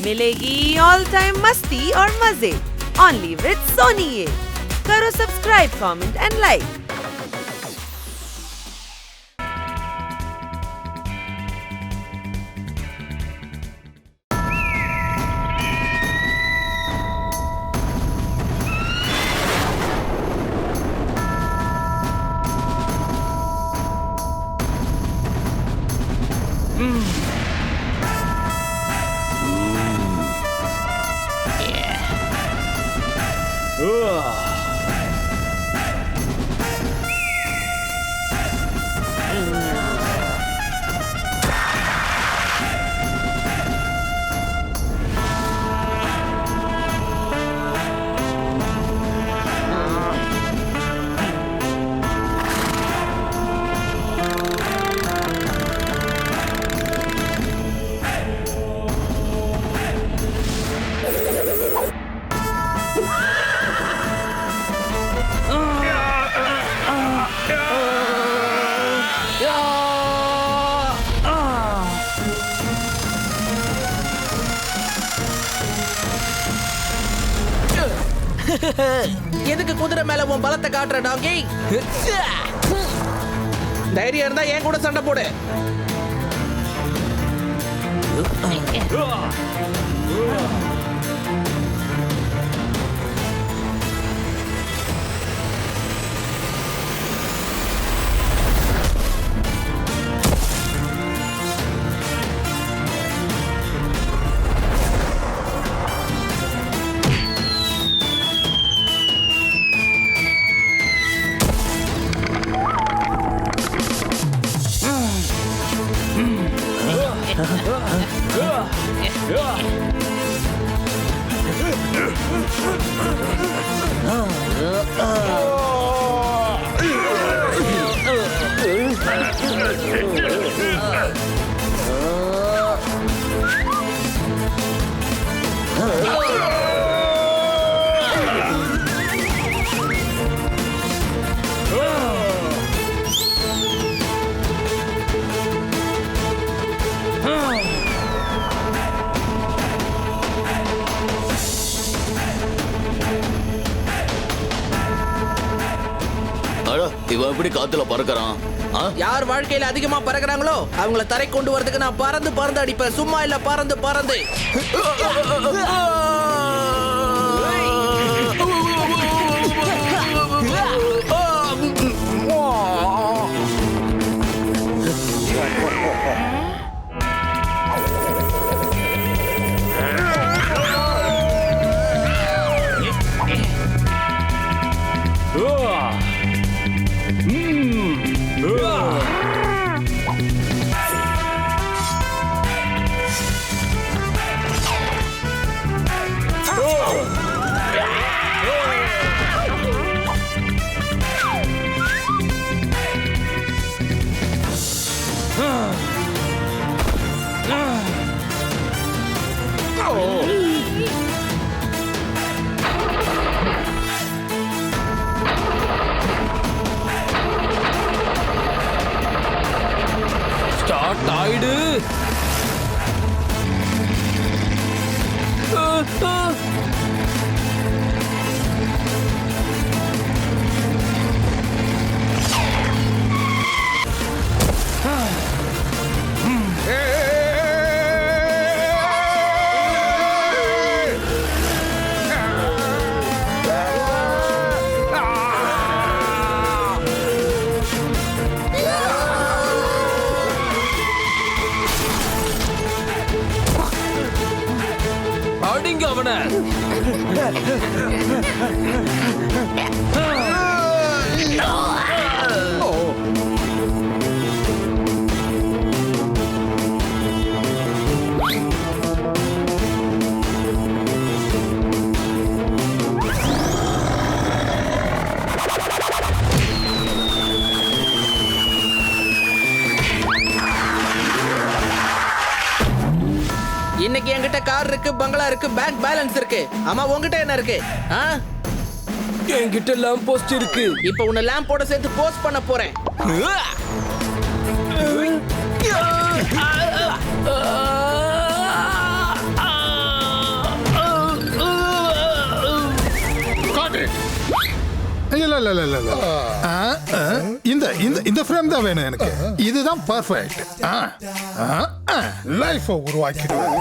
मिलेगी all time मस्ती और मजे ओनली विद सोनी। ये करो सब्सक्राइब, कमेंट एंड लाइक। எதுக்கு குதிரை மேல உன் பலத்தை காட்டுற டாங்கி? தைரியம் இருந்தா என் கூட சண்டை போடு. இவன் எப்படி காத்துல பறக்கறான்? யார் வாழ்க்கையில அதிகமா பறக்குறாங்களோ அவங்கள தரை கொண்டு வரதுக்கு நான் பறந்து பறந்து அடிப்பேன். சும்மா இல்ல, பறந்து பறந்து. ஸ்டார்ட் ஆயிடு. அடிங்க அவனை. இன்னைக்கு என்கிட்ட கார் இருக்கு, பங்களா இருக்கு, பேங்க் பேலன்ஸ் இருக்கு. ஆமா, உன்கிட்ட என்ன இருக்கு? என்கிட்ட லேம்ப் போஸ்ட் இருக்கு. இப்ப உன்னை லேம்போட சேர்த்து போஸ்ட் பண்ண போறேன். இல்ல இல்ல இல்ல இந்த இந்த இந்த ஃப்ரேம் தான் வேணும் எனக்கு. இதுதான் பர்ஃபெக்ட். லைஃப் உருவாக்கிடுவேன்.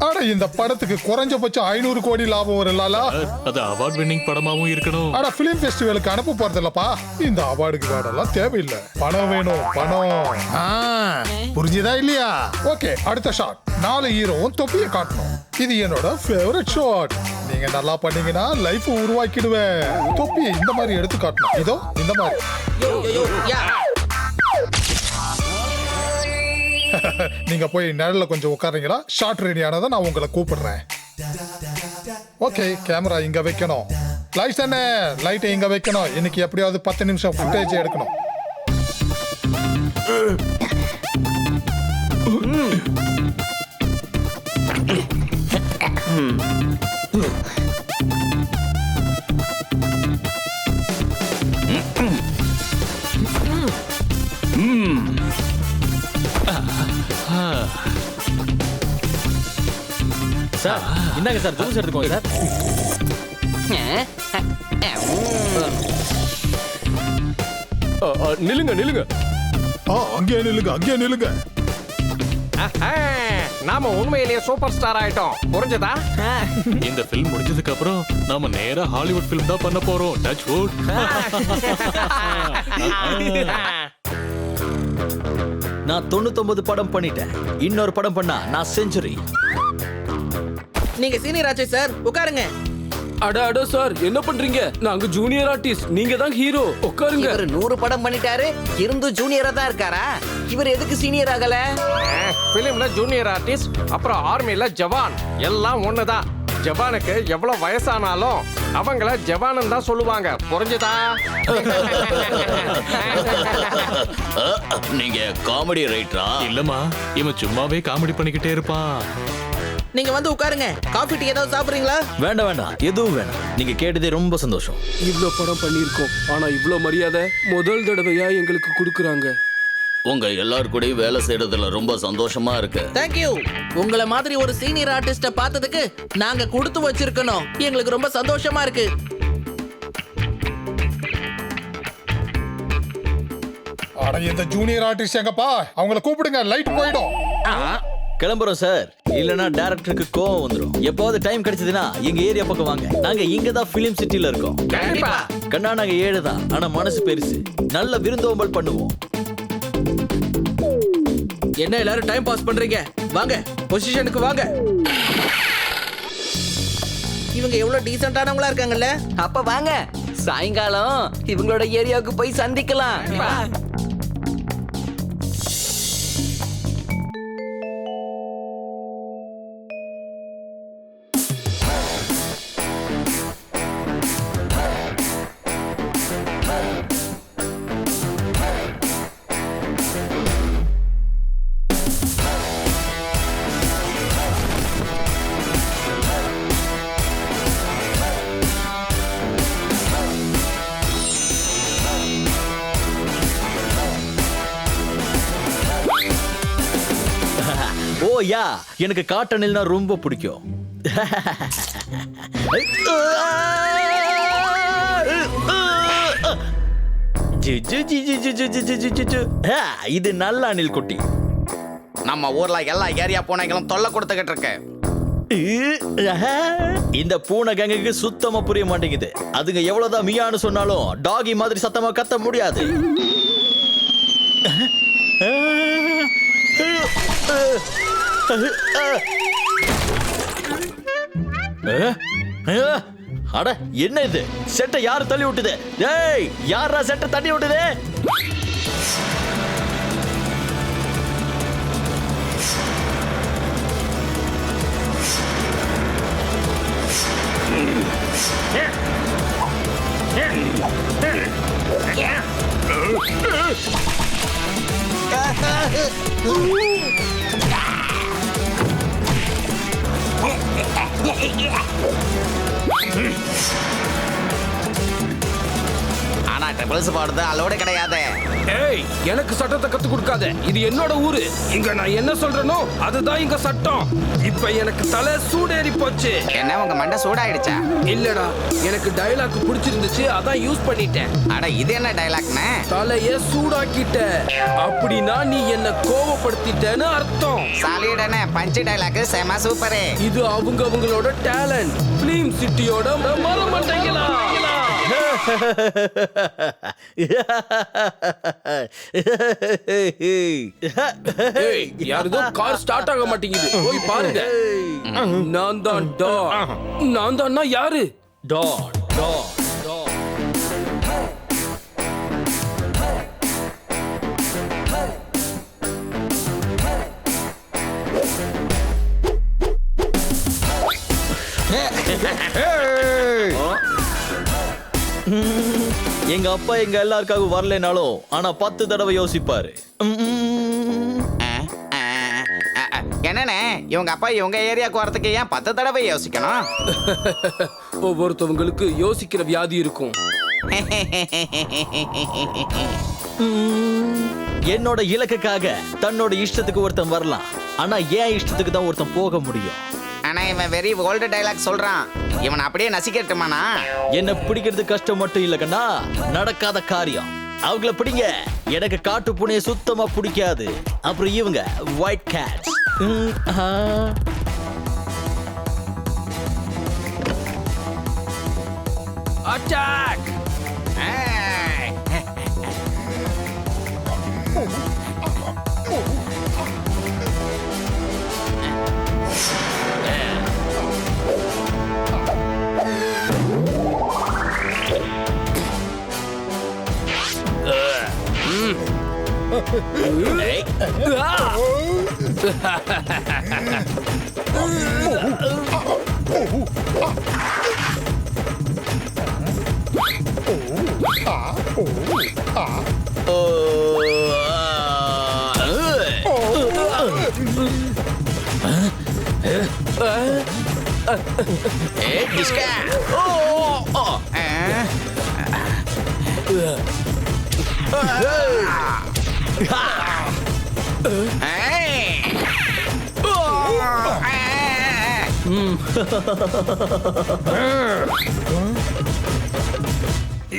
ஆனா இந்த படத்துக்கு குறைஞ்சபட்சம் 500 கோடி லாபம் வரலாலா? அது அவார்ட் வின்னிங் படமாவும் இருக்கணும். ஆனா பிலிம் ஃபெஸ்டிவலுக்கு அனுப்ப போறதில்லப்பா. இந்த அவார்டுக்கு வேடெல்லாம் தேவையில்லை. பணம் வேணும், பணம். புரிஞ்சுதா இல்லையா? ஓகே, அடுத்த ஷாட். 4 ஹீரோவும் தொப்பியை காட்டணும். இது என்னோட ஃபேவரட் ஷாட். நீங்க நல்லா பண்ணீங்கன்னா லைஃப் உருவாக்கிடுவேன். தொப்பியை இந்த மாதிரி எடுத்து காட்டணும். இதோ இந்த மாதிரி. நீங்க போய் நிழல்ல கொஞ்சம் உட்காருங்களா? ஷார்ட் ரெடி ஆனதை நான் உங்களை கூப்பிடுறேன். ஓகே, கேமரா இங்க வைக்கணும். லைட்ஸ் என்ன? லைட்டை இங்க வைக்கணும். இன்னைக்கு எப்படியாவது 10 நிமிஷம் ஃபுட்டேஜ் எடுக்கணும். சார் இந்தாங்க சார், ஜூஸ் எடுத்துக்கோங்க சார். நில்லுங்க நில்லுங்க. அங்கே நில்லுங்க, அங்கே நில்லுங்க. நாம உண்மையிலேயே சூப்பர் ஸ்டார் ஆயிட்டோம். புரிஞ்சதா? இந்த ஃபில்ம் முடிஞ்சதுக்கு அப்புறம் நாம நேரா ஹாலிவுட் ஃபில்ம் தான் பண்ண போறோம். Touch wood. நான் 99 படம் பண்ணிட்டேன். இன்னொரு படம் பண்ணா நான் செஞ்சுரி. நீங்க சீனியர் ஆச்சு சார், உட்காருங்க. அட சார், என்ன பண்றீங்க? நாங்க ஜூனியர் ஆர்டிஸ்ட், நீங்க தான் ஹீரோ. உட்காருங்க. இவர் 100 படம் பண்ணிட்டாரு, இருந்து ஜூனியரா தான் இருக்காரா? இவர் எதுக்கு சீனியர் ஆகல? பிலிம்ல ஜூனியர் ஆர்டிஸ்ட், அப்புறம் ஆர்மில ஜவான், எல்லாம் ஒண்ணுதான். ஜவானுக்கு எவ்வளவு வயசானாலும் அவங்கள ஜவான் தான் சொல்லுவாங்க. புரிஞ்சுதா? நீங்க காமெடி ரைட்டரா? இல்லம்மா, இவன் சும்மாவே காமெடி பண்ணிக்கிட்டே இருப்பான். நீங்க வந்து உட்காருங்க. காஃபி டீ ஏதாவது சாப்பிடுறீங்களா? வேண்டாம் வேண்டாம், எதுவும் வேண்டாம். நீங்க கேட்டதே ரொம்ப சந்தோஷம். இவ்ளோ படம் பண்ணிருக்கோம், ஆனா இவ்ளோ மரியாதை முதல் தடவையா எங்களுக்கு கொடுக்குறாங்க. உங்க எல்லாரும் கூட வேலை செய்யறதுல ரொம்ப சந்தோஷமா இருக்கு. தேங்க்யூ. உங்களை மாதிரி ஒரு சீனியர் ஆர்டிஸ்ட பார்த்ததுக்கு நாங்க கொடுத்து வச்சிருக்கணும். எங்களுக்கு ரொம்ப சந்தோஷமா இருக்கு. அட, இந்த ஜூனியர் ஆர்டிஸ்ட் எங்கப்பா? அவங்கள கூப்பிடுங்க, லைட் போயிடும். கிளம்புறோம் சார், இல்லனா டைரக்டருக்கு கோவம் வந்துரும். எப்போது டைம் கிடைச்சதுன்னா எங்க ஏரியா பக்கம் வாங்க. நாங்க இங்க தான் பிலிம் சிட்டில இருக்கோம். கண்டிப்பா. கண்ணா, நாங்க 7 தான், ஆனா மனசு பெருசு. நல்ல விருந்தோம்பல் பண்ணுவோம். என்ன எல்லாரும் டைம் பாஸ் பண்றீங்க? வாங்க, பொசிஷனுக்கு வாங்க. இவங்க எவ்வளவு டீசென்ட்டானவங்களா இருக்காங்கல்ல? அப்ப வாங்க, சாயங்காலம் இவங்களோட ஏரியாவுக்கு போய் சந்திக்கலாம். ஓ யா, எனக்கு காட்டனில்னா ரொம்ப பிடிக்கும். இது நல்ல அணில் குட்டி. நம்ம ஊர்ல எல்லா ஏரியா பூனைகளும் தொல்லை கொடுத்துக்கிட்டு இருக்கு. இந்த பூனை கேங்குக்கு சுத்தமா புரிய மாட்டேங்குது. அதுங்க எவ்வளவுதான் மியான்னு சொன்னாலும் டாகி மாதிரி சத்தமா கத்த முடியாது. அட, என்ன இது? செட்டை யாரு தள்ளி விட்டுது? ஏய், யாரா செட்டை தள்ளி விட்டுது? ஆனா கொலுசு போடுறது அளவோட கிடையாது. ஏய், எனக்கு சட்டத்தை கத்து கொடுக்காத. இது என்னோட ஊரு. இங்க நான் என்ன சொல்றேனோ அதுதான் இங்க சட்டம். இப்ப எனக்கு தலை சூடேறி போச்சு. என்ன உங்க மண்டை சூடாயிடுச்சா? இல்லடா, எனக்கு டயலாக் பிடிச்சிருந்துச்சு, அதான் யூஸ் பண்ணிட்டேன். அட இது என்ன டைலாக்னே? தலைய சூடாக்கிட்ட அப்படின்னா நீ என்ன கோவப்படுத்திட்டேன்னு அர்த்தம். சாலிடனே பஞ்சு டைலாக் செம சூப்பரு. இது அவங்களோட டேலண்ட். பிலிம் சிட்டியோட மரமண்டைங்களா. ஏய், யாருதோ கார் ஸ்டார்ட் ஆக மாட்டேங்குது, போய் பாருங்க. நான் தான் டாட். நான் தான்னா யாரு? Dot dot dot. எங்க அப்பா எங்க எல்லாருக்காகவும் வரலைனாலும் ஆனா 10 தடவை யோசிப்பாரு. என்னண்ணே இவங்க அப்பா இவங்க ஏரியாவுக்கு வரதுக்கு ஏன் 10 தடவை யோசிக்கணும்? ஒவ்வொருத்தவங்களுக்கு யோசிக்கிற வியாதி இருக்கும். என்னோட இலக்குக்காக தன்னோட இஷ்டத்துக்கு ஒருத்தன் வரலாம், ஆனா என் இஷ்டத்துக்கு தான் ஒருத்தன் போக முடியும். ஆனா இவன் வெரி ஓல்டு டைலாக் சொல்றான். இவன் அப்படியே நசிக்கட்டுமாண்ணா? என்ன பிடிக்கிறது கஷ்டம் மட்டும் இல்ல கண்ணா, நடக்காத காரியம். அவங்கள பிடிங்க. எனக்கு காட்டு பூனையை சுத்தமா பிடிக்காது. அப்புறம் இவங்க ஒயிட் கேட்ஸ். அட்டாக்!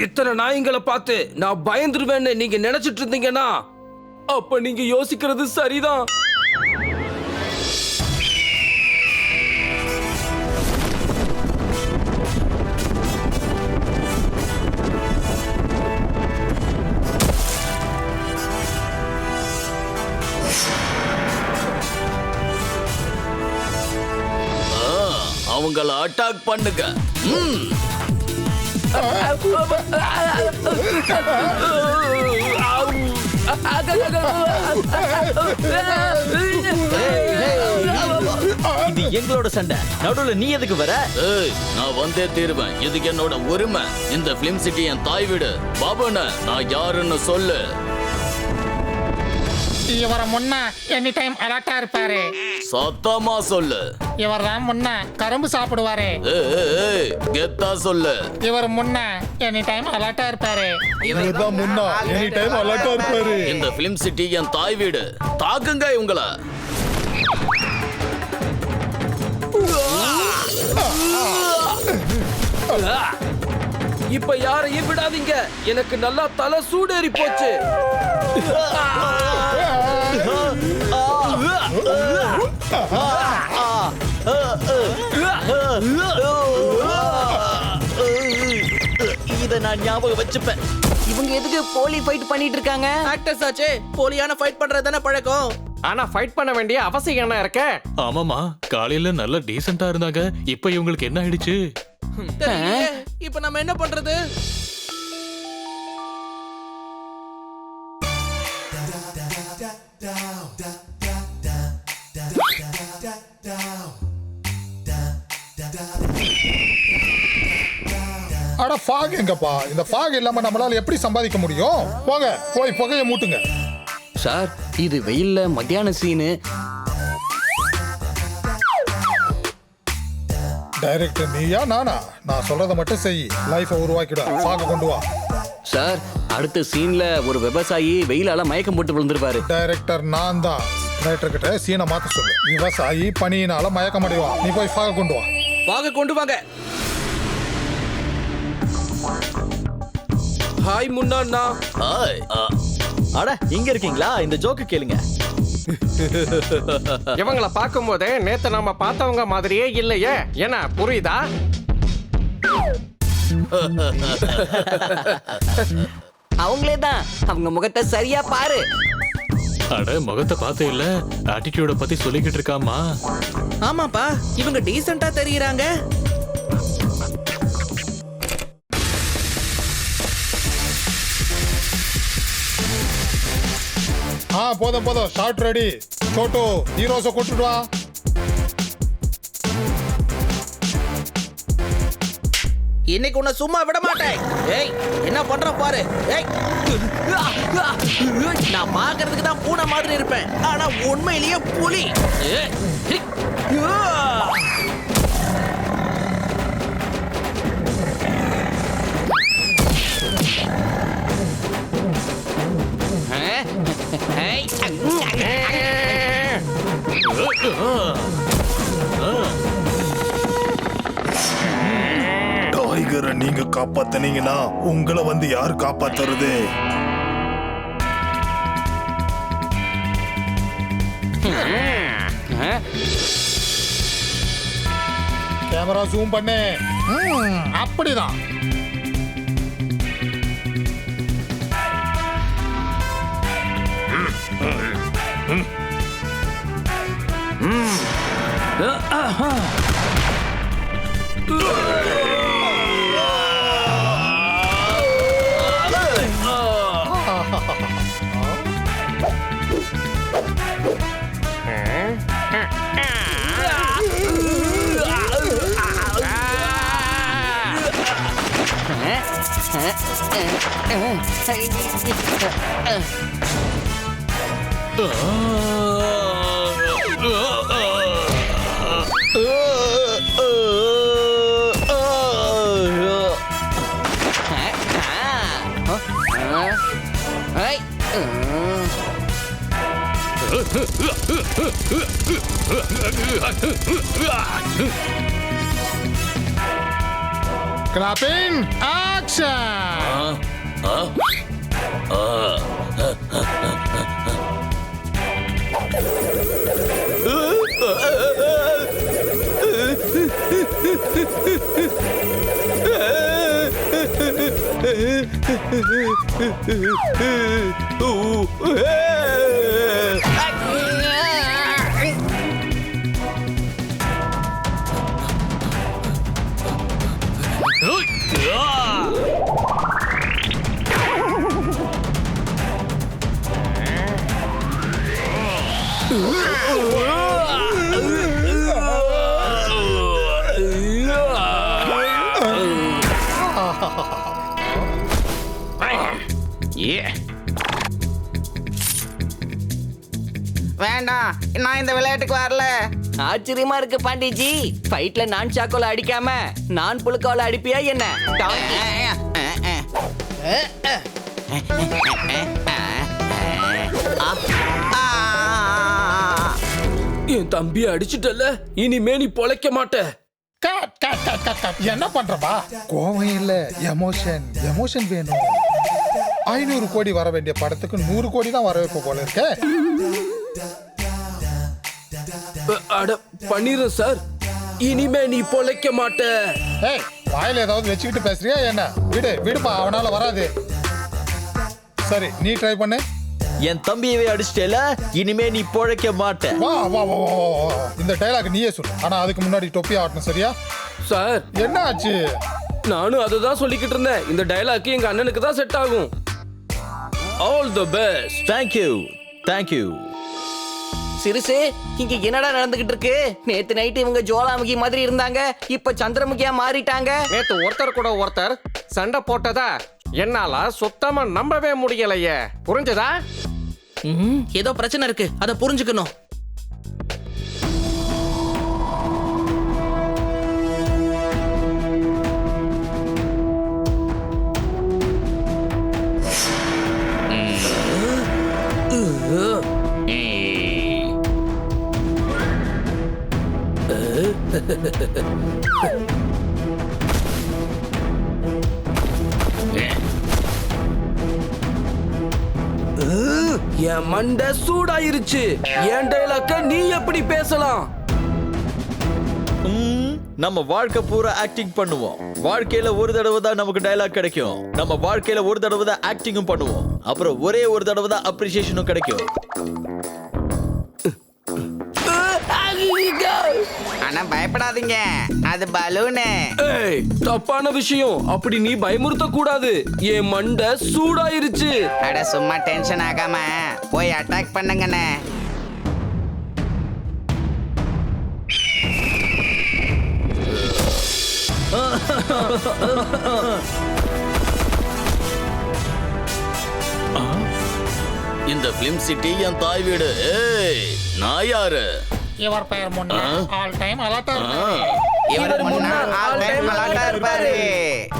இத்தனை நாய்ங்களை பார்த்து நான் பயந்துருவேன்னு நீங்க நினைச்சிட்டு இருந்தீங்கன்னா அப்ப நீங்க யோசிக்கிறது சரிதான். அவங்கள அட்டாக் பண்ணுங்க. இது எங்களோட சண்டை, நடுவுல நீ எதுக்கு வர? நான் வந்தே தீருவேன். இதுக்கு என்னோட உரிமை. இந்த பிலிம் சிட்டி என் தாய் வீடு. பாபுன்னு நான் யாருன்னு சொல்லு. இவர முன்ன எனி டைம் அலர்ட்டா இருப்பாரு. சத்தமா சொல்லு. இவர் தான் முன்ன கரும்பு சாப்பிடுவாரு. கெத்தா சொல்லு. இவர் முன்ன எனி டைம் அலர்ட்டா இருப்பாரு. இவர்தான் முன்னா எனி டைம் அலர்ட்டா இருப்பாரு. இந்த பிலிம் சிட்டி என் தாய் வீடு. தாக்குங்க இவங்கள. இப்ப யாரையும் விடாதீங்க. எனக்கு நல்லா தலை சூடேறி போச்சு. இத நான் ஞாபகம் வச்சுப்பேன். இவங்க எதுக்கு போலி ஃபைட் பண்ணிட்டு இருக்காங்க? ஆக்டர்ஸ் ஆச்சே, போலியான ஃபைட் பண்றது தானே பழக்கம். ஆனா ஃபைட் பண்ண வேண்டிய அவசியம் என்ன இருக்க? ஆமாமா, காலையில நல்லா டீசென்ட்டா இருந்தாங்க. இப்ப இவங்களுக்கு என்ன ஆயிடுச்சு? தெரியலையே. இப்ப நம்ம என்ன பண்றது? அட ஃபாக் எங்கப்பா? இந்த ஃபாக் இல்லாம நம்மளால எப்படி சம்பாதிக்க முடியும்? போங்க போய் புகையை மூட்டுங்க. சார், இது வெயில்ல மத்தியான சீனு. டைரக்டர் நீயா நானா? நான் சொல்றத மட்டும் செய். லைஃபை உருவாக்கிட. ஃபாக கொண்டு வா. சார், அடுத்த சீன்ல ஒரு விவசாயி வெயிலால மயக்கம் போட்டு விழுந்திருப்பாரு. டைரக்டர் நான் தான். டைரக்டர் கிட்ட சீனை மாத்த சொல்லு. விவசாயி பனியினால மயக்கம் அடைவான். நீ போய் ஃபாக கொண்டு வா. வாங்க கொண்டு வாங்க. ஹாய் முன்னா. ஹாய். அட இங்க இருக்கீங்களா? இந்த ஜோக்கு கேளுங்க. இவங்கள பார்க்கும்போது நேத்து நாம பார்த்தவங்க மாதிரியே இல்லையே. என்ன புரியுதா? அவங்களே தான். அவங்க முகத்தை சரியா பாரு. அட முகத்தை பார்த்தே இல்ல, ஆட்டிடியூட பத்தி சொல்லிக்கிட்டு இருக்காமா. ஆமாப்பா, இவங்க டீசெண்டா தெரியுறாங்க. போதும் போதும், ஷார்ட் ரெடி. சோட்டு ஹீரோஸை கூட்டிட்டு வா. இன்னைக்கு உன்னை சும்மா விட மாட்டேன். ஏய், என்ன பண்ற பாரு. ஏய், நான் பாக்குறதுக்கு தான் பூனை மாதிரி இருப்பேன், ஆனா உண்மையிலேயே புலி. ஏய், ஹிக். டைகரை நீங்க காப்பாத்தினீங்கன்னா உங்களை வந்து யார் காப்பாத்துறது? கேமரா ஜூம் பண்ணு. அப்படிதான். Clapping action! வேண்டாம், நான் இந்த விளையாட்டுக்கு வரல. ஆச்சரியமா இருக்கு பாண்டிஜி. ஃபைட்ல நான் சாக்கோல அடிக்காம நான் புழுக்கோல அடிப்பியா என்ன? என் தம்பி அடிச்சிட்டல, இனிமே நீ பொழைக்க மாட்ட. Cut cut cut cut cut. என்ன பண்றப்பா? கோவம் இல்ல, எமோஷன். எமோஷன் வேணும். 500 கோடி வர வேண்டிய படத்துக்கு 100 கோடி தான் வர வைப்ப போல இருக்க. அட பண்ணிடுறேன் சார், இனிமே நீ பொழைக்க மாட்ட. ஏய், வாயில ஏதாவது வச்சுக்கிட்டு பேசுறியா என்ன? விடுப்பா, அவனால வராது. சரி, நீ ட்ரை பண்ணு. என் தம்பியவே அடிச்சிட்டேல, இனிமே நீ பொழைக்க மாட்ட. வா வா வா வா வா. இந்த டைலாக் நீயே சொல்லு. ஆனா அதுக்கு முன்னாடி தொப்பி ஆட்டணும், சரியா? சார், என்ன ஆச்சு? நானும் அதை தான் சொல்லிக்கிட்டு இருந்தேன். இந்த டைலாக் எங்க அண்ணனுக்கு தான் செட் ஆகும். All the best. Thank you. சிறுசு, இங்க என்னடா நடந்துகிட்டு இருக்கு? நேத்து நைட்டு இவங்க ஜோலாமுகி மாதிரி இருந்தாங்க, இப்ப சந்திரமுகியா மாறிட்டாங்க. நேத்து ஒருத்தர் கூட ஒருத்தர் சண்டை போட்டதா என்னால சுத்தமா நம்பவே முடியலையே. புரிஞ்சதா? ஏதோ பிரச்சனை இருக்கு, அதை புரிஞ்சுக்கணும். என் மண்டை சூடாயிருச்சு. என் டைலாக்க நீ எப்படி பேசலாம்? நம்ம வாழ்க்கை பூரா ஆக்டிங் பண்ணுவோம். வாழ்க்கையில ஒரு தடவை தான் நமக்கு டயலாக் கிடைக்கும். நம்ம வாழ்க்கையில ஒரு தடவை தான் ஆக்டிங்கும் பண்ணுவோம். அப்புறம் ஒரே ஒரு தடவை தான் அப்ரிசியேஷனும் கிடைக்கும். ஆனா பயப்படாதீங்க, அது பலூனு. ஏய், தப்பான விஷயம். அப்படி நீ பயமுறுத்த கூடாது. என் மண்டை சூடாயிருச்சு. அட சும்மா டென்ஷன் ஆகாம போய் அட்டாக் பண்ணுங்கண்ணே. இந்த பிலிம் சிட்டி என் தாய் வீடு. ஏய், நான் யாரு? இவர் பெயர் முன்னா ஆல் டைம் அலர்ட்டா இருப்பாரு. இவர் முன்னாள் ஆல் டைம் அலர்ட்டா இருப்பாரு.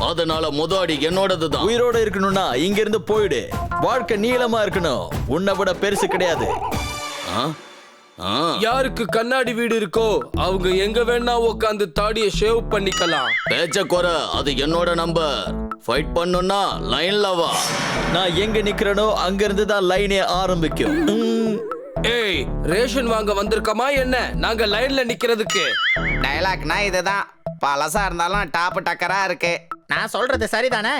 அதனால முதலாளி என்னோடதுதான். உயிரோட இருக்கணும்னா இங்க இருந்து போயிடு. வாழ்க்கை நீளமா இருக்கணும். உன்னை விட பெருசு கிடையாது. யாருக்கு கண்ணாடி வீடு இருக்கோ அவங்க எங்க வேணா உட்காந்து தாடிய ஷேவ் பண்ணிக்கலாம். பேச்ச குறை, அது என்னோட நம்பர். ஃபைட் பண்ணனும்னா லைன்ல வா. நான் எங்க நிக்கிறனோ அங்க இருந்து தான் லைனே ஆரம்பிக்கும். ஏய், ரேஷன் வாங்க வந்திருக்கமா என்ன? நாங்க லைன்ல நிக்கிறதுக்கு. டயலாக்னா இதுதான். பழசா இருந்தாலும் டாப் டக்கரா இருக்கு. நான் சொல்றது சரிதானே?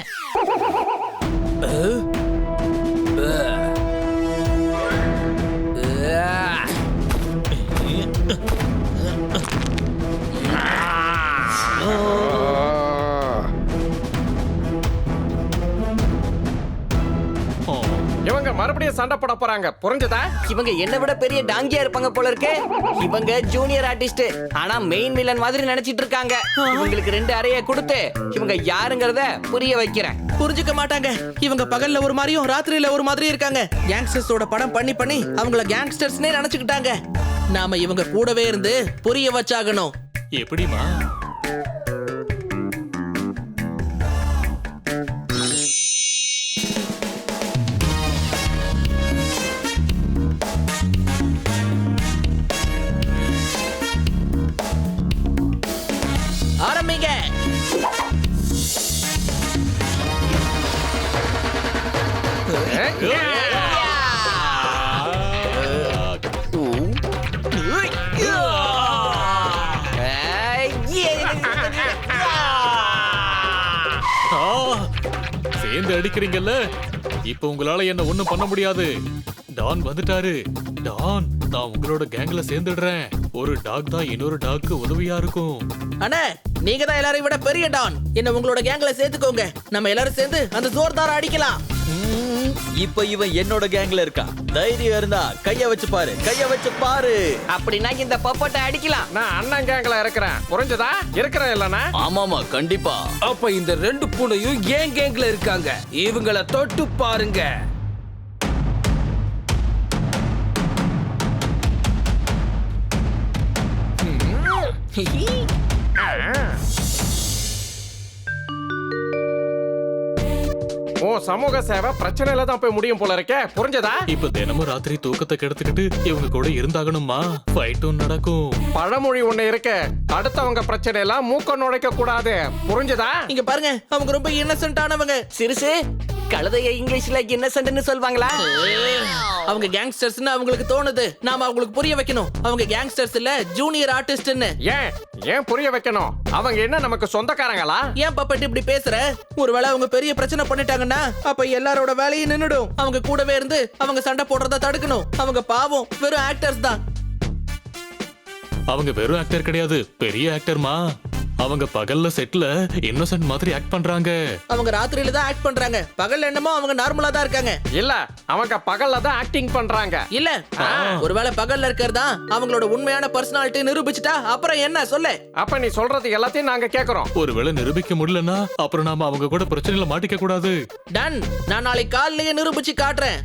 இவங்க மறுபடியும் சண்டை போட போறாங்க. புரிஞ்சதா? இவங்க என்ன விட பெரிய டாங்கியா இருப்பாங்க போல இருக்கு. இவங்க ஜூனியர் ஆர்டிஸ்ட், ஆனா மெயின் வில்லன் மாதிரி நினைச்சிட்டு இருக்காங்க. இவங்களுக்கு 2 அறைய கொடுத்து இவங்க யாருங்கறத புரிய வைக்கிறேன். புரிஞ்சுக்க மாட்டாங்க. இவங்க பகல்ல ஒரு மாதிரியும் ராத்திரியில ஒரு மாதிரியும் இருக்காங்க. கேங்ஸ்டர்ஸோட படம் பண்ணி பண்ணி அவங்கள கேங்ஸ்டர்ஸ்னே நினைச்சுக்கிட்டாங்க. நாம இவங்க கூடவே இருந்து புரிய வச்சாகணும். எப்படிமா? ஆரம்பிங்க. சேர்ந்து அடிக்கிறீங்கல்ல, இப்ப உங்களால என்ன ஒண்ணும் பண்ண முடியாது. டான் வந்துட்டாரு. டான், நான் உங்களோட கேங்ல சேர்ந்துடுறேன். ஒரு டாக் தான் இன்னொரு டாக்கு உதவியா இருக்கும். அண்ணே, நீங்க தான் எல்லாரையும் விட பெரிய டான். என்ன உங்களோட கேங்ல சேர்த்துக்கோங்க. நம்ம எல்லாரும் சேர்ந்து அந்த ஜோர்தார அடிக்கலாம். இப்ப இவன் என்னோட கேங்ல இருக்கான். தைரியம் இருந்தா கைய வச்சு பாரு, கைய வச்சு பாரு. அப்படின்னா இந்த பப்பட்டை அடிக்கலாம். நான் அண்ணன் கேங்ல இருக்கிறேன். புரிஞ்சதா? இருக்கிறேன் இல்லனா? ஆமாமா, கண்டிப்பா. அப்ப இந்த 2 பூனையும் ஏன் கேங்ல இருக்காங்க. இவங்கள தொட்டு பாருங்க. ஓ, சமூக சேவை பிரச்சனையில தான் போய் முடியும் போல இருக்கே. புரிஞ்சதா? இப்ப தினமும் ராத்திரி தூக்கத்தை கெடுத்துக்கிட்டு இவங்க கூட இருந்தாகணுமா? ஃபைட்டும் நடக்கும். பழமொழி ஒண்ணு இருக்கு, அடுத்தவங்க பிரச்சனை எல்லாம் மூக்க நுழைக்க கூடாது. புரிஞ்சதா? இங்க பாருங்க, அவங்க ரொம்ப இன்னசென்ட்டானவங்க. சிறுசு, கழுதைய இங்கிலீஷ்ல இன்னசென்ட்னு சொல்வாங்களா? அவங்க கேங்ஸ்டர்ஸ்னு அவங்களுக்கு தோணுது. நாம அவங்களுக்கு புரிய வைக்கணும். அவங்க கேங்ஸ்டர்ஸ் இல்ல, ஜூனியர் ஆர்டிஸ்ட்னு. ஏன் புரிய வைக்கணும்? அவங்க என்ன நமக்கு சொந்தக்காரங்களா? ஏன் பப்பட் இப்படி பேசுற? ஒருவேளை அவங்க பெரிய பிரச்சனை பண்ணிட்டாங்கன்னா அப்ப எல்லாரோட வேலையும் நின்னுடும். அவங்க கூடவே இருந்து அவங்க சண்டை போடுறத தடுக்கணும். அவங்க பாவம் வெறும் ஆக்டர்ஸ் தான். அவங்க வெறும் ஆக்டர் கிடையாது, பெரிய ஆக்டர்மா. அவங்க பகல்ல செட்ல இன்னோசன்ட் மாதிரி ஆக்ட் பண்றாங்க. அவங்க ராத்திரியில தான் ஆக்ட் பண்றாங்க. பகல்ல என்னமோ அவங்க நார்மலா தான் இருக்காங்க. இல்ல, அவங்க பகல்ல தான் ஆக்டிங் பண்றாங்க. இல்ல, ஒருவேளை பகல்ல இருக்கிறதா அவங்களோட உண்மையான பர்சனாலிட்டி நிரூபிச்சுட்டா அப்புறம் என்ன சொல்லு? அப்ப நீ சொல்றது எல்லாத்தையும் நாங்க கேக்குறோம். ஒருவேளை நிரூபிக்க முடியலன்னா அப்புறம் நாம அவங்க கூட பிரச்சனையில மாட்டிக்க கூடாது. டன், நான் நாளைக்கு காலையிலேயே நிரூபிச்சு காட்டுறேன்.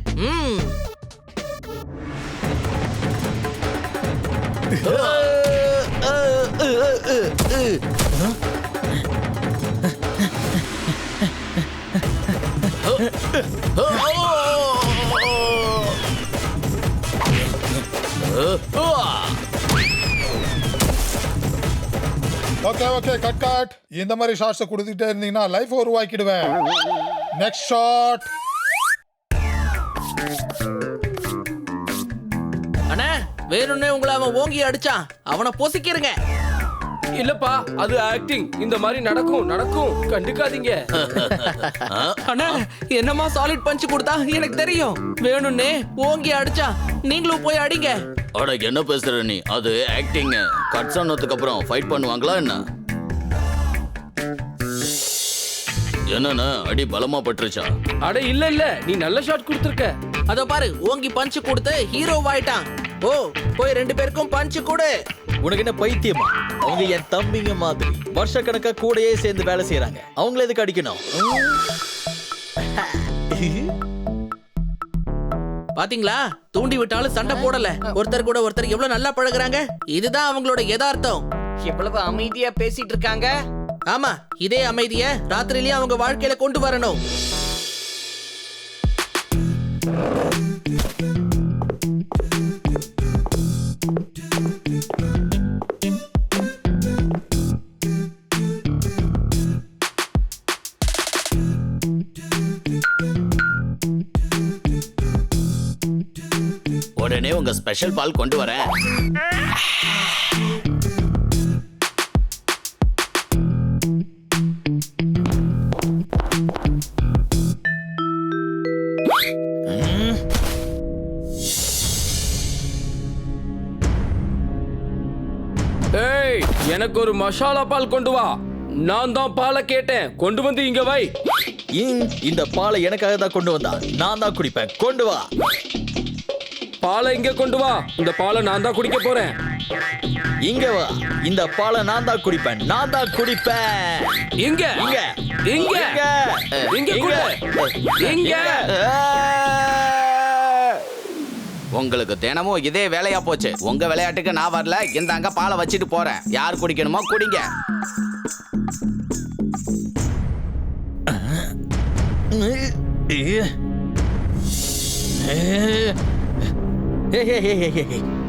Okay okay cut cut. இந்த மாதிரி ஷாட்ஸ் கொடுத்துட்டே இருந்தீங்கன்னா லைஃப் உருவாக்கிடுவேன். Next shot. அண்ணா வேணும்னே உங்களை அவன் ஓங்கி அடிச்சான். அவனை பொசிக்கிறங்க. இல்லப்பா அது ஆக்டிங். இந்த மாதிரி நடக்கும் கண்டுக்காதீங்க. அண்ணா என்னமா சாலிட் பஞ்ச் கொடுத்தா எனக்கு தெரியும். வேணும்னே ஓங்கி அடிச்சா நீங்களும் போய் அடிங்க. அட என்ன பேசுற நீ? அது ஆக்டிங். கட் சொன்னதுக்கு அப்புறம் ஃபைட் பண்ணுவாங்களா என்ன? என்னன்னா அடி பலமா பட்டுருச்சா? அட இல்ல நீ நல்ல ஷாட் கொடுத்துருக்க. அத பாரு ஓங்கி பஞ்ச் கொடுத்து ஹீரோ ஆயிட்டான். ஓ போய் 2 பேருக்கும் பஞ்ச் கொடு. உனக்கு என்ன பைத்தியமா? அவங்க என் தம்பிங்க மாதிரி வருஷக்கணக்கா கூடயே சேர்ந்து வேலை செய்யறாங்க. அவங்கள எதுக்கு அடிக்கணும்? பாத்தீங்களா தூண்டி விட்டாலும் சண்டை போடல. ஒருத்தர் கூட ஒருத்தர் எவ்வளவு நல்லா பழகுறாங்க. இதுதான் அவங்களோட யதார்த்தம். எவ்வளவு அமைதியா பேசிட்டு இருக்காங்க. ஆமா இதே அமைதிய ராத்திரிலயே அவங்க வாழ்க்கையில கொண்டு வரணும். உடனே உங்க ஸ்பெஷல் பால் கொண்டு வரேன். ஏய் எனக்கு ஒரு மசாலா பால் கொண்டு வா. நான் தான் பாலை கேட்டேன். கொண்டு வந்து இங்க வை. இந்த பாலை எனக்காக தான் கொண்டு வந்தா. நான் தான் குடிப்பேன். கொண்டு வா. பாலை இங்க கொண்டு வா. இந்த பாலை நான் தான் குடிக்க போறேன். இங்க வா. இந்த பாலை நான் தான் குடிப்பேன். நான் தான் குடிப்பேன். இங்க இங்க இங்க இங்க குடி. இங்க. உங்களுக்கு தினமும் இதே வேலையா போச்சு. உங்க விளையாட்டுக்கு நான் வரல. இந்தாங்க பாலை வச்சிட்டு போறேன். யார் குடிக்கணுமோ குடிங்க.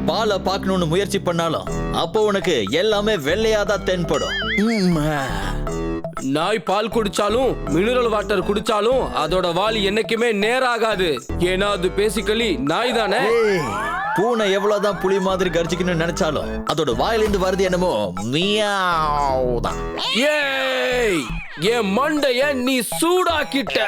பாலை பார்க்கணும்னு முயற்சி பண்ணாலும் அப்போ உனக்கு எல்லாமே வெள்ளையாதான் தென்படும். நாய் பால் குடிச்சாலும் மினரல் வாட்டர் குடிச்சாலும் அதோட வாலி என்னைக்குமே நேராகாது. ஏன்னா அது பேசிக்கலி நாய் தானே. பூனை எவ்வளவுதான் புலி மாதிரி கர்ஜிக்கணும்னு நினைச்சாலும் அதோட வாயிலிருந்து வருது என்னமோ மியாவ் தான். ஏய் என் மண்டைய நீ சூடாக்கிட்ட.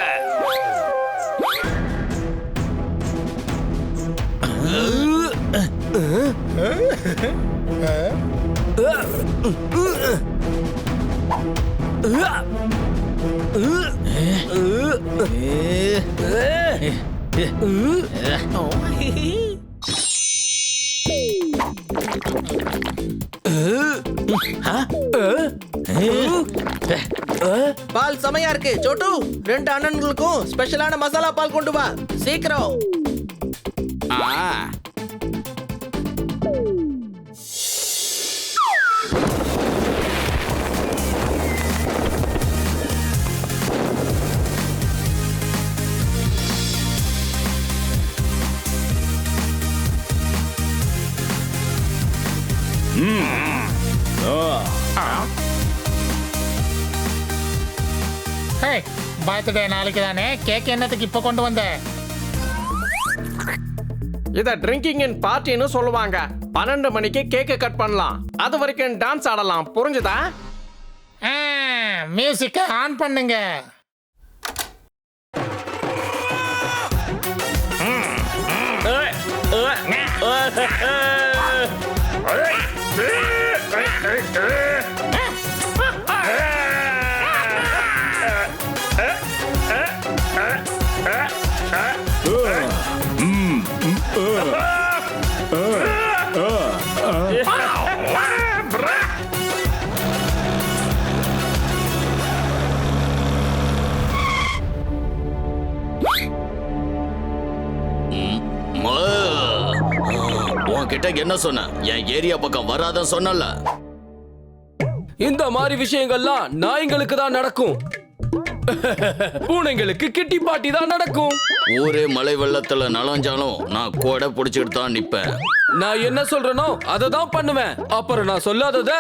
பால் செமையா இருக்கு. சோட்டு 2 அண்ணன்களுக்கும் ஸ்பெஷலான மசாலா பால் கொண்டு வா சீக்கிரம். ஹே பர்த்டே நாளைக்கு தானே. கேக் என்னத்துக்கு இப்ப கொண்டு வந்த? இத ட்ரிங்கிங் அண்ட் பார்ட்டின்னு சொல்லுவாங்க. 12 மணிக்கு கேக்க கட் பண்ணலாம். அது வரைக்கும் டான்ஸ் ஆடலாம். புரிஞ்சுதா? மியூசிக்க ஆன் பண்ணுங்க. உன்கிட்ட என்ன சொன்ன? என் ஏரியா பக்கம் வராத சொன்னல. இந்த மாதிரி விஷயங்கள்லாம் நாய்ங்களுக்கு தான் நடக்கும். பூனைங்களுக்கு கிட்டி பாட்டி தான் நடக்கும். ஊரே மழை வெள்ளத்துல நலஞ்சாலும் நான் கொடை பிடிச்சிட்டு தான் நிப்பேன். நான் என்ன சொல்றேனோ அதை தான் பண்ணுவேன். அப்புறம் நான் சொல்லாதத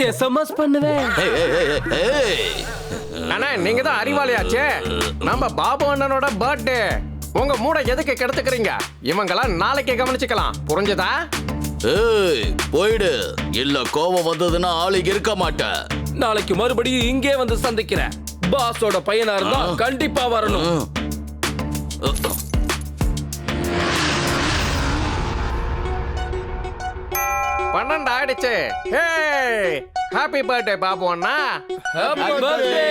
எஸ்எம்எஸ் பண்ணுவேன். அண்ணா நீங்க தான் அறிவாளியாச்சே. நம்ம பாபு அண்ணனோட பர்த்டே. உங்க மூளை எதுக்கு கெடுத்துக்கிறீங்க? இவங்கெல்லாம் நாளைக்கு கவனிச்சுக்கலாம். புரிஞ்சதா? ஏய் போயிடு, இல்ல கோபம் வந்ததுன்னா ஆளுக்கு இருக்க மாட்டேன். நாளைக்கு மறுபடியும் இங்கே வந்து சந்திக்கிறேன். பாஸோட பையனா இருந்தா கண்டிப்பா வரணும். 12 ஆயிடுச்சு. Happy birthday Babu Anna. Happy birthday.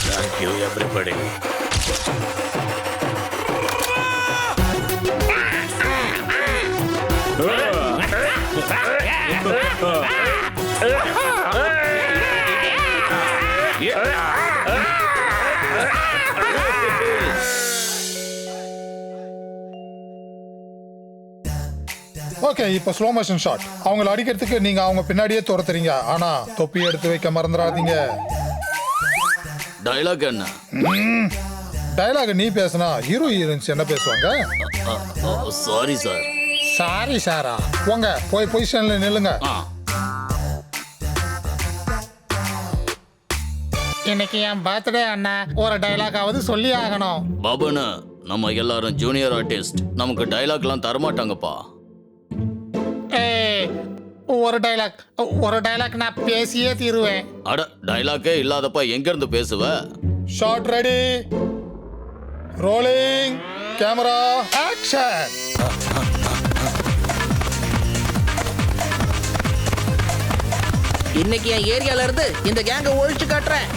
Thank you everybody. Okay, இப்போ ஸ்லோ மோஷன் ஷாட். அவங்கள அடிக்கிறதுக்கு நீங்க அவங்க பின்னாடியே துரத்துறீங்க. ஆனா தொப்பி எடுத்து வைக்க மறந்துடாதீங்க. டயலாக் என்ன? டயலாக் நீ பேசினா ஹீரோ ஹீரோயின்ஸ் என்ன பேசுவாங்க? Sorry sir. சாரி சாரா? போங்க, போய் பொசிஷன்ல நில்லுங்க. இன்னைக்கு என் பர்த்டே அண்ணா, ஒரு டைலாக்காவது சொல்லி ஆகணும். பாபுன்னு நம்ம எல்லாரும் ஜூனியர் ஆர்டிஸ்ட், நமக்கு டயலாக்லாம் தரமாட்டாங்கப்பா. ஏய், ஒரு டைலாக் நான் பேசியே தீருவேன். அட டயலாக்கே இல்லாதப்பா எங்க இருந்து பேசுவ? Shot ready, rolling camera, action. இன்னைக்கு என் ஏரியால இருந்து இந்த கேங்க ஒழிச்சு காட்டுறேன்.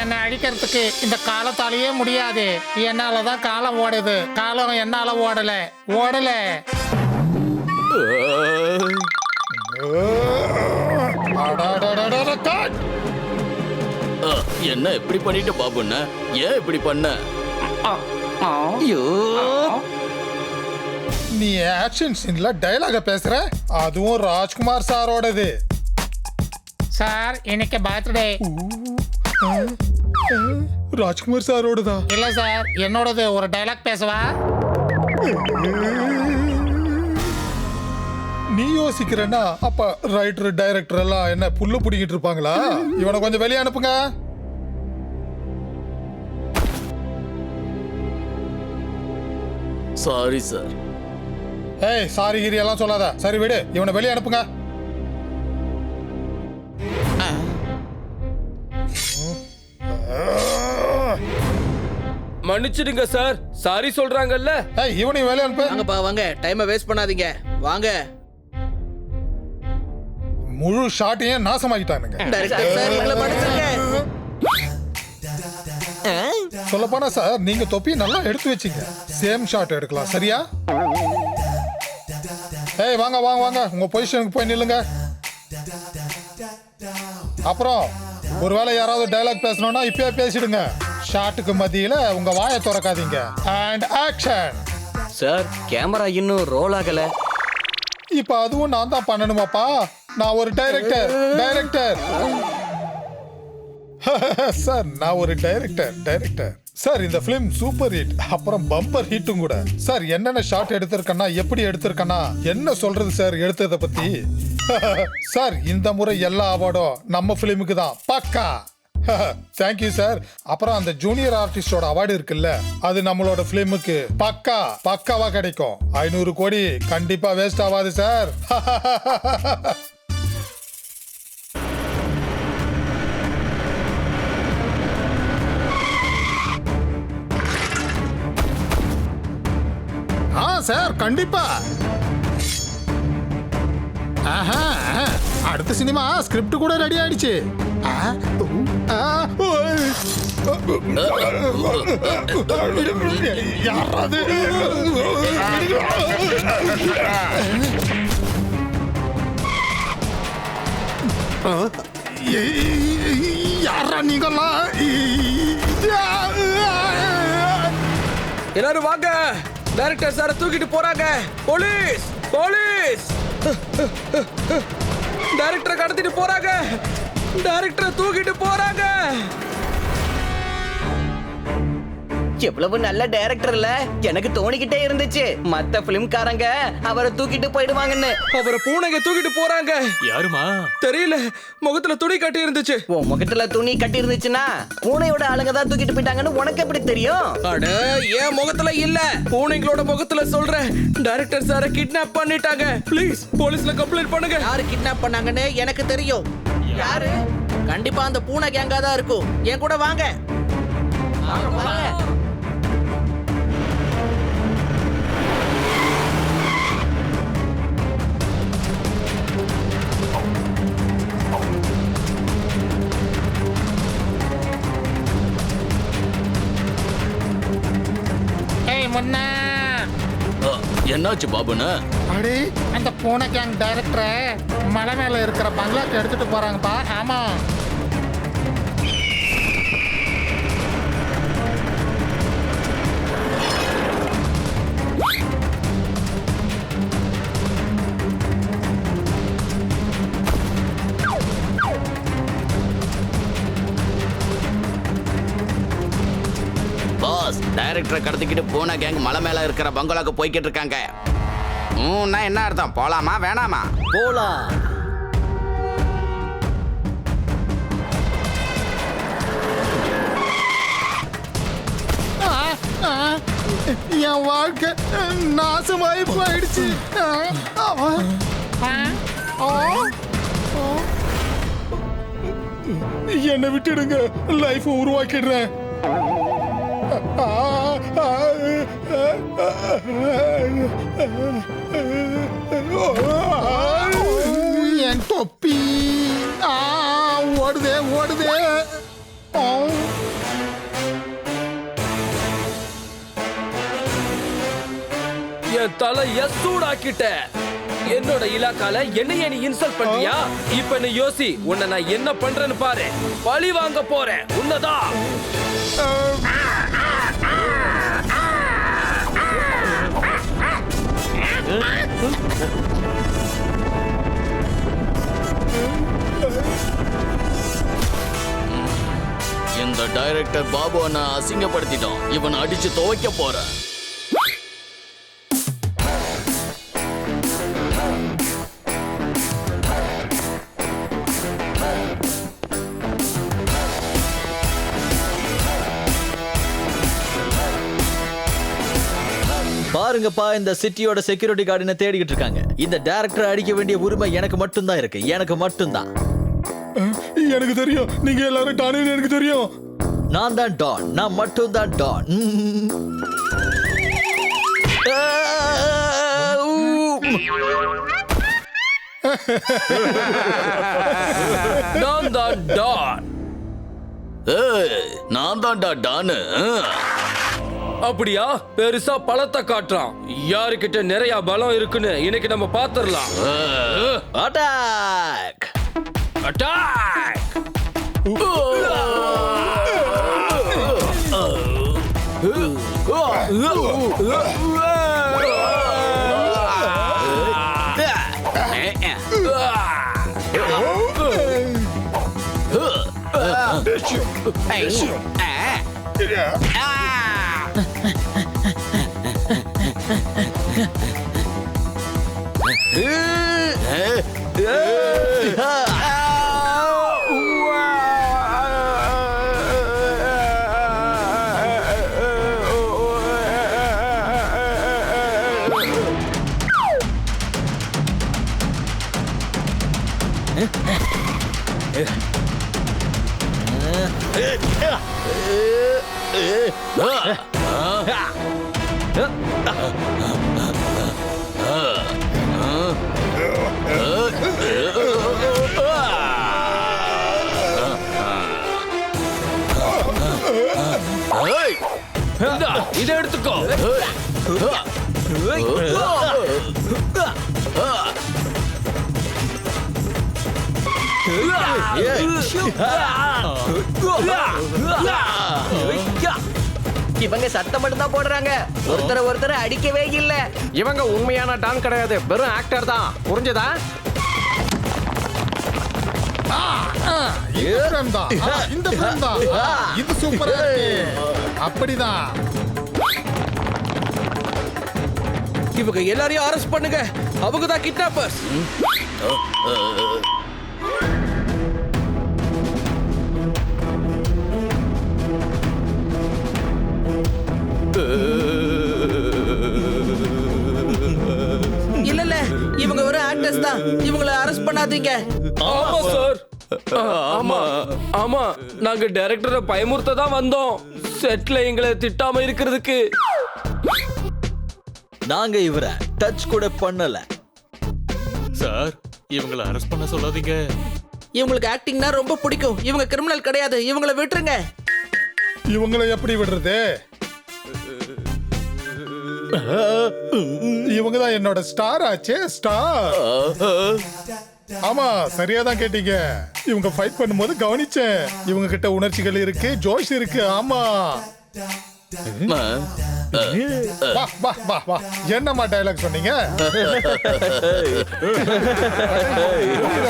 என்னை அடிக்கிறதுக்கு இந்த காலத்தாலேயே முடியாது. என்னாலதான் காலம் ஓடுது. காலம் என்னால ஓடல. என்ன இப்படி பண்ணிட்டு பாபுன்னு? ஏன் இப்படி பண்ண? நீ ஆக்ஷன் சீன்ல டயலாக பேசுற, அதுவும் ராஜ்குமார் சாரோடது. சார், இன்னைக்கு பர்த்டே. ராஜ்குமார் சாரோடதா? இல்ல சார், என்னோடது. ஒரு டைலாக் பேசவா? நீ யோசிக்கிறேன்னா அப்ப ரைட்டர் டைரக்டர் எல்லாம் என்ன புல்லு பிடிக்கிட்டு இருப்பாங்களா? இவனை கொஞ்சம் வெளியே அனுப்புங்க. Sorry sir. ஏய், சாரி கிரி எல்லாம் சொல்லாத. சரி விடு, இவனை வெளியே அனுப்புங்க. மன்னிச்சிடுங்க சார், சாரி சொல்றாங்கல்ல. ஏய், இவனையும் வெளியே அனுப்பு. வாங்கப்பா வாங்க, டைமை வேஸ்ட் பண்ணாதீங்க. வாங்க. முழு ஷாட்டையும் நாசமாக்கிட்டானுங்க. டைரக்டர் சார், உங்களை மன்னிச்சிடுங்க. சொல்லப்போனா சார், நீங்க தொப்பி நல்லா எடுத்து வச்சீங்க. சேம் ஷாட் எடுக்கலாம், சரியா? ஏய், வாங்க வாங்க வாங்க, உங்க பொசிஷனுக்கு போய் நில்லுங்க. அப்புறம் ஒருவேளை யாராவது டயலாக் பேசணும்னா இப்பயே பேசிடுங்க. ஷாட்டுக்கு மத்தியில உங்க வாயை திறக்காதீங்க. And action. சார், கேமரா இன்னும் ரோல் ஆகல. இப்ப அதுவும் நான் தான் பண்ணணுமாப்பா? நான் ஒரு டைரக்டர். சார், நான் ஒரு டைரக்டர். சார், இந்த பிலிம் சூப்பர் ஹிட், அப்புறம் பம்பர் ஹிட்டும் கூட. சார், என்னென்ன ஷாட் எடுத்திருக்கேன்னா, எப்படி எடுத்திருக்கேன்னா, என்ன சொல்றது சார் எடுத்ததை பத்தி? சார், இந்த முறை எல்லா அவார்டும் நம்ம பிலிமுக்கு தான். பக்கா. Thank you sir. அப்புறம் அந்த ஜூனியர் ஆர்டிஸ்டோட அவார்டு இருக்குல்ல, அது நம்மளோட பிலிமுக்கு பக்காவா கிடைக்கும். 500 கோடி கண்டிப்பா வேஸ்ட் ஆகாது சார். சார், கண்டிப்பா. அடுத்த சினிமா ஸ்கிரிப்ட் கூட ரெடி ஆயிடுச்சு. யாராவது யாரா நீங்கெல்லாம்? எல்லாரும் வாங்க. டைரக்டர் சார தூக்கிட்டு போறாங்க. Police police. டைரக்டரை கடத்திட்டு போறாங்க. டைரக்டரை தூக்கிட்டு போறாங்க. எவ்வளவு நல்ல டைரக்டர் இல்ல, எனக்கு தோணிக்கிட்டே இருந்துச்சு மத்த பிலிம்காரங்க அவரை தூக்கிட்டு போயிடுவாங்கன்னு. அவரை பூனைங்க தூக்கிட்டு போறாங்க. யாருமா? தெரியல, முகத்துல துணி கட்டி இருந்துச்சு. உன் முகத்துல துணி கட்டி இருந்துச்சுன்னா பூனையோட ஆளுங்க தான் தூக்கிட்டு போயிட்டாங்கன்னு உனக்கு எப்படி தெரியும்? அட, என் முகத்துல இல்ல, பூனைங்களோட முகத்துல சொல்றேன். டைரக்டர் சார கிட்னாப் பண்ணிட்டாங்க. ப்ளீஸ் போலீஸ்ல கம்ப்ளைண்ட் பண்ணுங்க. யாரு கிட்னாப் பண்ணாங்கன்னு எனக்கு தெரியும். யாரு? கண்டிப்பா அந்த பூனை கேங்கா தான் இருக்கும். என் கூட வாங்க. ஏய் முன்னா, என்னாச்சு பாபுன்னு? அடே அந்த பூனை கேங் டைரக்டரை மலை மேல இருக்கிற பங்களாக்கு எடுத்துட்டு போறாங்கப்பா. ஆமா. பாஸ், டைரக்டரை கடத்திக்கிட்டு போன கேங் மலை மேல இருக்கிற பங்களாக்கு போய்கிட்டு இருக்காங்க. என்ன அர்த்தம்? போலாமா வேணாமா? போலாம். என் வாழ்க்கை நாசமாயி போயிடுச்சு. என்னை விட்டுடுங்க, லைஃப் உருவாக்கிடுறேன். என் தொப்பி ஓடுதே ஓடுதே. என் தலைய சூடாக்கிட்ட. என்னோட இலாக்கால என்னைய நீ இன்சல்ட் பண்றியா? இப்ப நீ யோசி, உன்னை நான் என்ன பண்றேன்னு பாரு. பழி வாங்க போறேன் உன்னதான். இந்த டைரக்டர் பாபு அண்ணா அசிங்கப்படுத்திட்டோம். இவனை அடிச்சு துவைக்க போறேன். பாருங்கப்பா, இந்த சிட்டியோட செக்யூரிட்டி கார்டு தேடிக்கிட்டு இருக்காங்க. இந்த டைரக்டர் அடிக்க வேண்டிய உரிமை எனக்கு மட்டும்தான் இருக்கு. எனக்கு மட்டும்தான். எனக்கு தெரியும், நீங்க எல்லாரும் டானின்னு எனக்கு தெரியும். நான் தான் டான். நான் மட்டும் தான் டான். நான் தான் டான். நான் தான்டா டானு. அப்படியா? பெருசா பலத்தை காட்டுறான். யாருக்கிட்ட நிறைய பலம் இருக்குன்னு இன்னைக்கு நம்ம பாத்துரலாம். அட்டாக்! அட்டாக்! இதை எடுத்துக்கோ. இவங்க சத்தம் மட்டும் தான் போடுறாங்க, ஒருத்தரை அடிக்கவே இல்ல. இவங்க உண்மையான டான் கிடையாது, வெறும் ஆக்டர் தான். புரிஞ்சதா? இந்த film தான். இந்த film தான். இது சூப்பரா இருக்கு. அப்படிதான். இவங்க எல்லாரையும் அரெஸ்ட் பண்ணுங்க. அவங்க தான் கிட்னாப்பர்ஸ். இல்ல இவங்க ஒரு ஆக்டர்ஸ் தான். இவங்கள அரெஸ்ட் பண்ணாதீங்க. ஆமா சார். ஆமா ஆமா, நாங்க டைரக்டரை பயமுறுத்த தான் வந்தோம், செட்ல எங்களை திட்டாம இருக்கிறதுக்கு. நாங்க இவரை டச் கூட பண்ணல. சார் இவங்கள அரெஸ்ட் பண்ண சொல்லாதீங்க. இவங்களுக்கு ஆக்டிங்னா ரொம்ப பிடிக்கும். இவங்க கிரிமினல் கிடையாது. இவங்கள விட்டுருங்க. இவங்களை எப்படி விடுறது? இவங்க தான் என்னோட ஸ்டார் ஆச்சே, ஸ்டார். ஆமா, சரியா தான் கேட்டீங்க. இவங்க ஃபைட் பண்ணும்போது கவனிச்சேன். இவங்க கிட்ட உணர்ச்சிகள் இருக்கு, ஜோஷ் இருக்கு. ஆமா. வா வா வா வா, என்னம்மா டயலாக் சொன்னீங்க?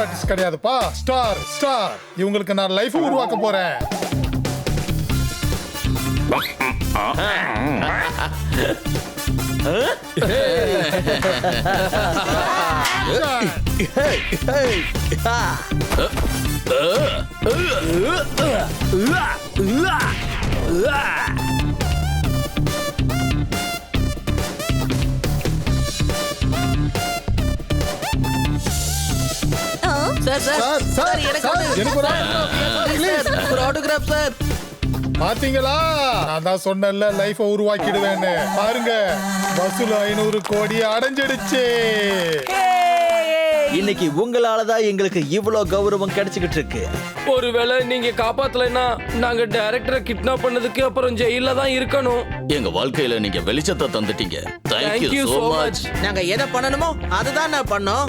ஆர்டிஸ்ட் கிடையாதுப்பா, ஸ்டார் ஸ்டார். இவங்களுக்கு நான் லைஃப் உருவாக்க போறேன். சார் சார் சார் எனக்கு ஒரு ஆட்டோகிராஃப் சார். பாத்தீங்களா, நான் தான் சொன்னேன்ல லைஃப உருவாக்கிடுவேன்னு. பாருங்க, வசூல் 500 கோடி அடைஞ்சிடுச்சு. இன்னைக்கு உங்களாலதான் எங்களுக்கு இவ்வளவு கௌரவம் கிடைச்சுக்கிட்டு இருக்கு. ஒருவேளை நீங்க காப்பாத்தலைன்னா நாங்க டைரக்டரை கிட்னாப் பண்ணதுக்கு அப்புறம் ஜெயில தான் இருக்கணும். எங்க வாழ்க்கையில நீங்க வெளிச்சத்தை தந்துட்டீங்க. Thank you so much. நாங்க எதை பண்ணணுமோ அதுதான் நான் பண்ணோம்.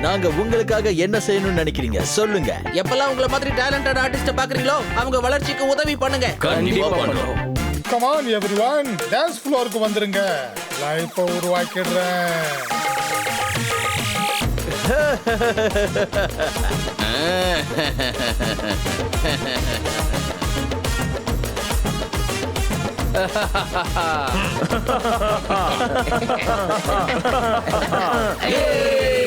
நாங்க உங்களுக்காக என்ன செய்யணும்னு நினைக்கிறீங்க சொல்லுங்க. எப்பெல்லாம் உங்களை மாதிரி டேலண்டட் ஆர்டிஸ்ட பாக்குறீங்களோ அவங்க வளர்ச்சிக்கு உதவி பண்ணுங்க. கண்டிப்பா பண்றோம். கம் ஆன் எவரிவன், டான்ஸ் ஃப்ளோருக்கு வந்துருங்க. லைஃப உருவாக்கிடுறேன். Yay!